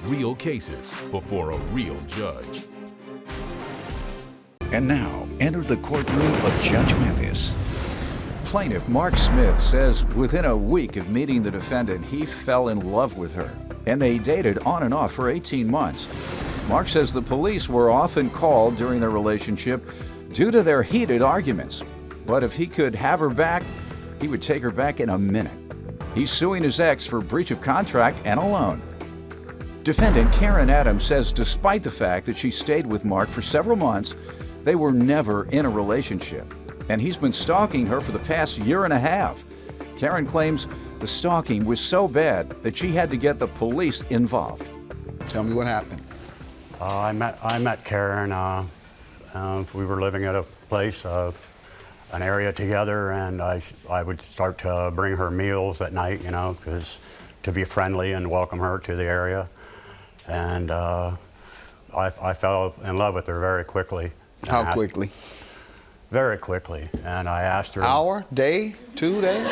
real cases before a real judge. And now, enter the courtroom of Judge Mathis. Plaintiff Mark Smith says within a week of meeting the defendant, he fell in love with her, and they dated on and off for 18 months. Mark says the police were often called during their relationship due to their heated arguments. But if he could have her back, he would take her back in a minute. He's suing his ex for breach of contract and a loan. Defendant Karen Adams says despite the fact that she stayed with Mark for several months, they were never in a relationship, and he's been stalking her for the past year and a half. Karen claims the stalking was so bad that she had to get the police involved. Tell me what happened. I met Karen. We were living at a place, an area together, and I would start to bring her meals at night, you know, to be friendly and welcome her to the area. And I fell in love with her very quickly. How quickly? Very quickly. And I asked her. Hour, day, 2 days?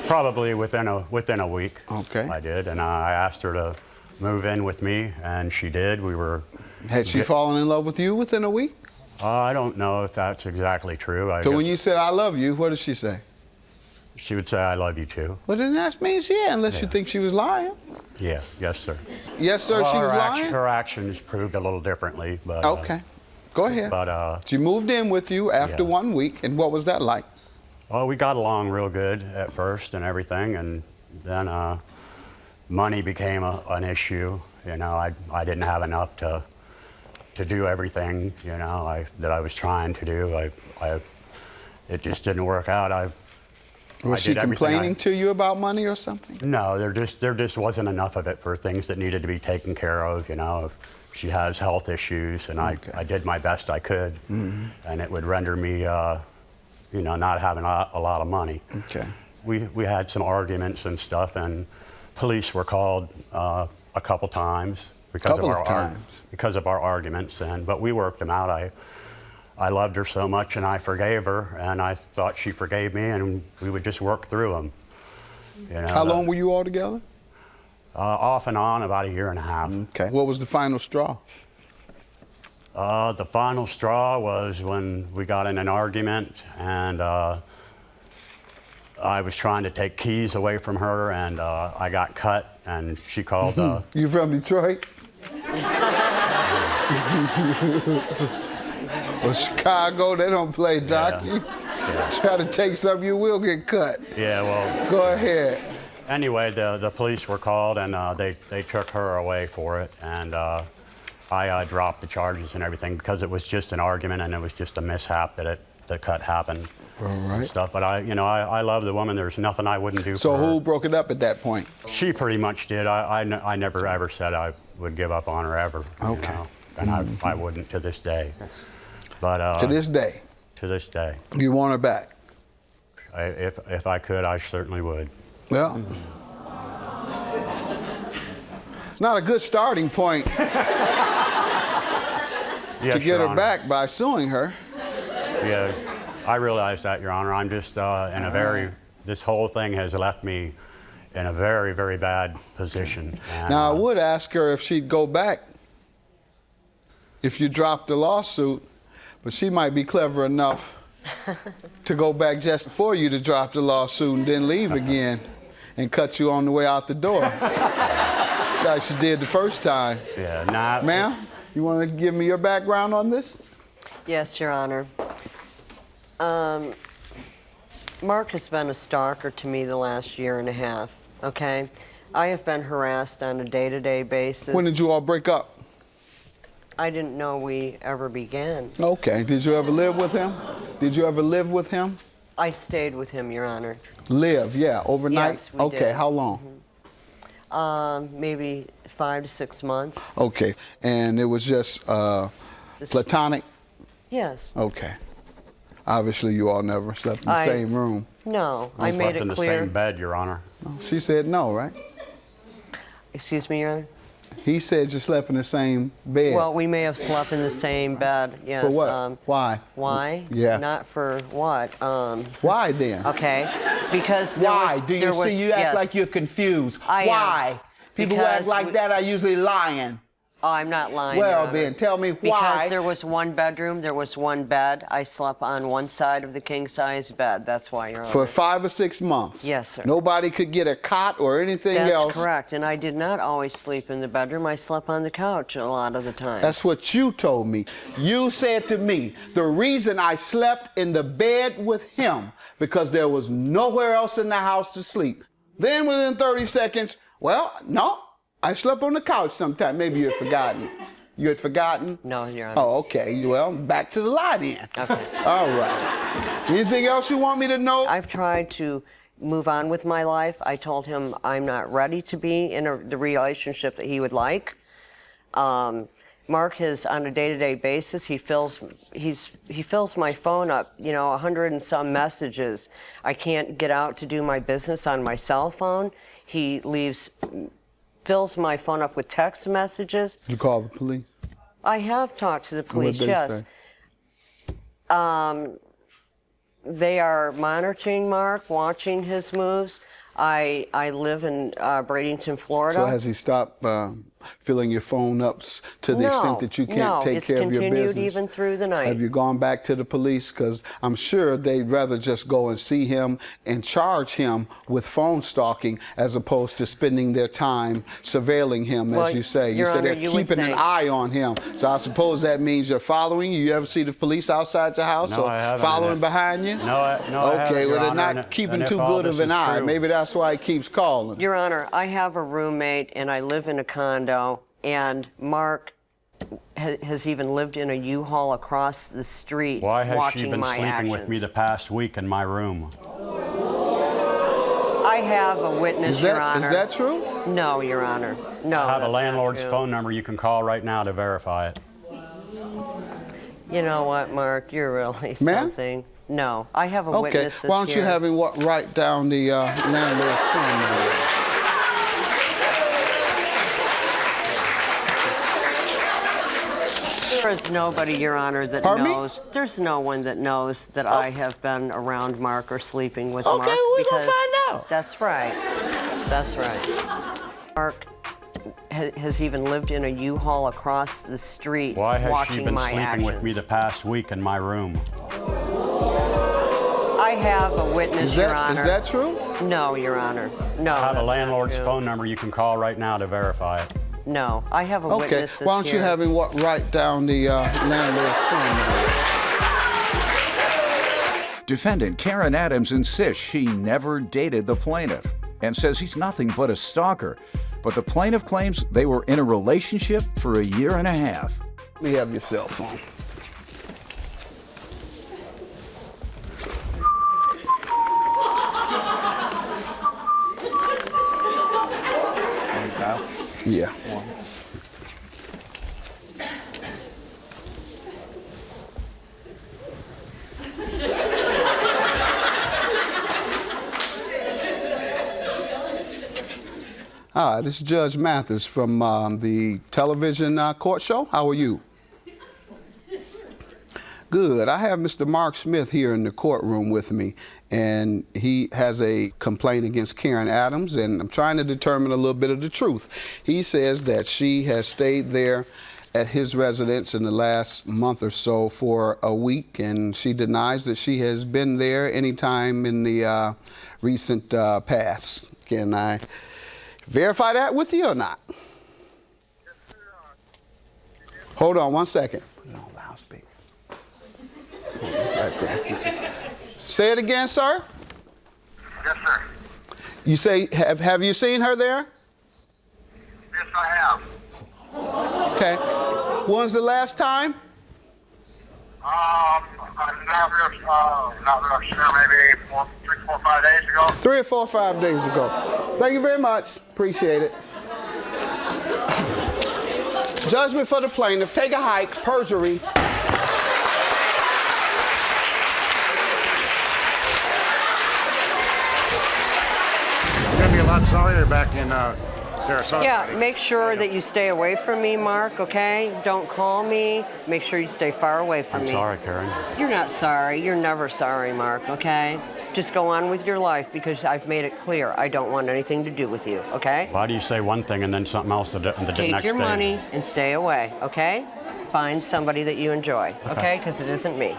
Probably within a week. Okay. I did, and I asked her to move in with me, and she did. Had she fallen in love with you within a week? I don't know if that's exactly true. So when you said, I love you, what did she say? She would say, I love you too. Well, then that means, yeah, unless you think she was lying. Yeah, yes, sir. Yes, sir, well, she was lying? Her actions proved a little differently, but... Okay, go ahead. But she moved in with you after 1 week, and what was that like? Well, we got along real good at first and everything, and then money became an issue. You know, I didn't have enough to do everything, you know, that I was trying to do. It just didn't work out. Was she complaining to you about money or something? No, there just wasn't enough of it for things that needed to be taken care of, you know. She has health issues, and I did my best I could, and it would render me, you know, not having a lot of money. Okay. We had some arguments and stuff, and police were called a couple times because of our arguments, but we worked them out. I loved her so much, and I forgave her, and I thought she forgave me, and we would just work through them. You know, how long were you all together? Off and on, about 1.5 years. Okay. What was the final straw? The final straw was when we got in an argument, and I was trying to take keys away from her, and I got cut, and she called... You from Detroit? Well, Chicago, they don't play doctor. Yeah. Try to take something, you will get cut. Yeah, well... Go ahead. Anyway, the police were called, and they took her away for it, and I dropped the charges and everything because it was just an argument, and it was just a mishap that the cut happened. All right. And stuff. But I love the woman. There's nothing I wouldn't do So for her. who broke it up at that point? She pretty much did. I never ever said I would give up on her ever. Okay. You know? And I wouldn't to this day. But to this day? To this day. You want her back? If I could, I certainly would. Well, it's not a good starting point Yes, to get Your her Honor. back by suing her. Yeah, I realize that, Your Honor. I'm just this whole thing has left me in a very, very bad position. And, Now, I would ask her if she'd go back if you dropped the lawsuit, but she might be clever enough to go back just for you to drop the lawsuit and then leave again and cut you on the way out the door, like she did the first time. Yeah, nah. Ma'am, you want to give me your background on this? Yes, Your Honor. Mark has been a stalker to me the last 1.5 years, okay? I have been harassed on a day-to-day basis. When did you all break up? I didn't know we ever began. Okay. Did you ever live with him? Did you ever live with him? I stayed with him, Your Honor. Live, yeah. Overnight? Yes, we okay, did. How long? Maybe 5 to 6 months. Okay. And it was just platonic? Yes. Okay. Obviously, you all never slept in the same room. No, We I made slept it in clear. the same bed, Your Honor. She said no, right? Excuse me, Your Honor? He said you slept in the same bed. Well, we may have slept in the same bed, yes. For what? Why? Why? Yeah. Not for what? Why then? Okay, because Why? Do you see you act yes. like you're confused? I am. Why? People who act Because like that are usually lying. Oh, I'm not lying, Your Well, Honor. then, tell me why. Because there was one bedroom, there was one bed. I slept on one side of the king-size bed. That's why, Your Honor. For 5 or 6 months? Yes, sir. Nobody could get a cot or anything else? That's correct. And I did not always sleep in the bedroom. I slept on the couch a lot of the time. That's what you told me. You said to me, the reason I slept in the bed with him because there was nowhere else in the house to sleep. Then within 30 seconds, well, no, I slept on the couch sometime. Maybe you had forgotten. You had forgotten? No, Your Honor. Oh, okay. Well, back to the lie then. Okay. All right. Anything else you want me to know? I've tried to move on with my life. I told him I'm not ready to be in the relationship that he would like. Mark has, on a day-to-day basis, he fills my phone up, 100 and some messages. I can't get out to do my business on my cell phone. He fills my phone up with text messages. Did you call the police? I have talked to the police, What'd they yes. say? They are monitoring Mark, watching his moves. I live in Bradenton, Florida. So has he stopped filling your phone up to the extent that you can't take care of your business? No, it's continued even through the night. Have you gone back to the police? Because I'm sure they'd rather just go and see him and charge him with phone stalking as opposed to spending their time surveilling him, Well, as you say. You Your said Honor, they're you would keeping an think. eye on him. So I suppose that means you're following. You ever see the police outside your house No, or I haven't. following behind you? No, I haven't, Okay, well, Your they're Honor, not keeping and if too all good of this an is eye. true- Maybe that's why he keeps calling. Your Honor, I have a roommate and I live in a condo, and Mark has even lived in a U-Haul across the street Why has watching she been my sleeping actions. with me the past week in my room? I have a witness, Your Honor. Is that true? No, Your Honor. No. I have a that's not landlord's true. phone number you can call right now to verify it. You know what, Mark? You're really Ma'am? something. No, I have a Okay, witness that's why don't you here. have him write down the landlord's phone number? There is nobody, Your Honor, that Pardon me? knows. There's no one that knows that I have been around Mark or sleeping with Okay, Mark. well, we gonna because- find out. That's right. That's right. Mark has even lived in a U-Haul across the street Why has watching she been my sleeping actions. with me the past week in my room? I have a witness, Your Honor. Is that true? No, Your Honor. No. I have that's a not landlord's true. phone number you can call right now to verify it. No, I have a Okay, witness that's why don't you here. have him write down the landlord's phone number? Defendant Karen Adams insists she never dated the plaintiff and says he's nothing but a stalker. But the plaintiff claims they were in a relationship for a year and a half. Let me have your cell phone. Yeah. Hi, this is Judge Mathis from the television court show. How are you? Good. I have Mr. Mark Smith here in the courtroom with me, and he has a complaint against Karen Adams, and I'm trying to determine a little bit of the truth. He says that she has stayed there at his residence in the last month or so for a week, and she denies that she has been there any time in the recent past. Can I verify that with you or not? Hold on 1 second. Put it on loudspeaker. Right there. Say it again, sir. Yes, sir. You say, have you seen her there? Yes, I have. Okay. When's the last time? I'm not real sure. Maybe 3, 4, 5 days ago. 3 or 4 or 5 days ago. Thank you very much. Appreciate it. Judgment for the plaintiff. Take a hike. Perjury. It's going to be a lot sorrier back in Sarasota. Yeah, make sure that you stay away from me, Mark, okay? Don't call me. Make sure you stay far away from I'm me. sorry, Karen. You're not sorry. You're never sorry, Mark, okay? Just go on with your life because I've made it clear I don't want anything to do with you, okay? Why do you say one thing and then something else the next day? Take your money and stay away, okay? Find somebody that you enjoy, okay? Because it isn't me.